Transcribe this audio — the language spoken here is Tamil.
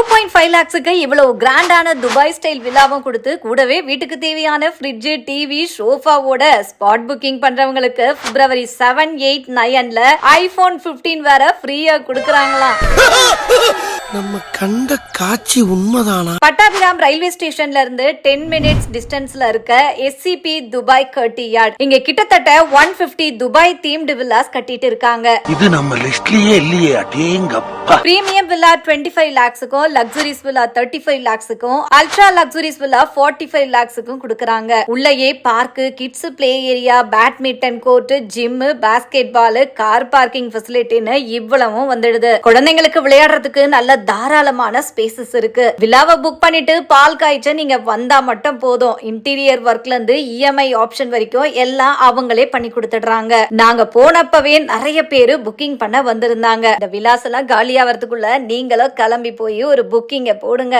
2.5 lakhsக்கு இவ்வளவு கிராண்டான துபாய் ஸ்டைல் வில்லாவும் கொடுத்து கூடவே வீட்டுக்கு தேவையான ஃப்ரிட்ஜ், டிவி, சோஃபாவோட ஸ்பாட் புக்கிங் பண்றவங்களுக்கு February 7, 8, 9ல iPhone 15 வேற ஃப்ரீயா கொடுக்கறாங்களாம். நம்ம கண்ட காட்சி உண்மைதானா? பட்டாபிராம் ரயில்வே ஸ்டேஷன்ல இருந்து 10 minutes டிஸ்டன்ஸ்ல இருக்க SCP துபாய் கர்ட்டியார்ட். இங்க கிட்டத்தட்ட 150 துபாய் தீம்டு வில்லாஸ் கட்டிட்டு இருக்காங்க. இது நம்ம லிஸ்ட்லயே இல்லையே. அடேங்கப்பா. பிரீமியம் வில்லா 25 lakhsக்கும், லக்ஸரிஸ் வில்லா 35 lakhsக்கும், அல்ட்ரா லக்ஸரிஸ் வில்லா 45 lakhsக்கும் கொடுக்கறாங்க. உள்ளேயே park, kids play area, badminton court, gym, basketball, car parking ஃபெசிலிட்டின்னு இவ்வளவும் வந்துடுது. குழந்தைங்களுக்கு விளையாடுறதுக்கு நல்ல தாராளமான ஸ்பேசஸ் இருக்கு. வில்லாவை புக் பண்ணிட்டு பால் காய்ச்ச நீங்க வந்தா மட்டும் போதும். இன்டீரியர் ஒர்க்ல இருந்து EMI ஆப்ஷன் வரைக்கும் எல்லாம் அவங்களே பண்ணி கொடுத்துடுறாங்க. நாங்க போனப்பவே நிறைய பேரு புக்கிங் பண்ண வந்திருந்தாங்க. இந்த வில்லாஸ் எல்லாம் காலியாகிறதுக்குள்ள நீங்களும் கிளம்பி போய் ஒரு புக்கிங்க போடுங்க.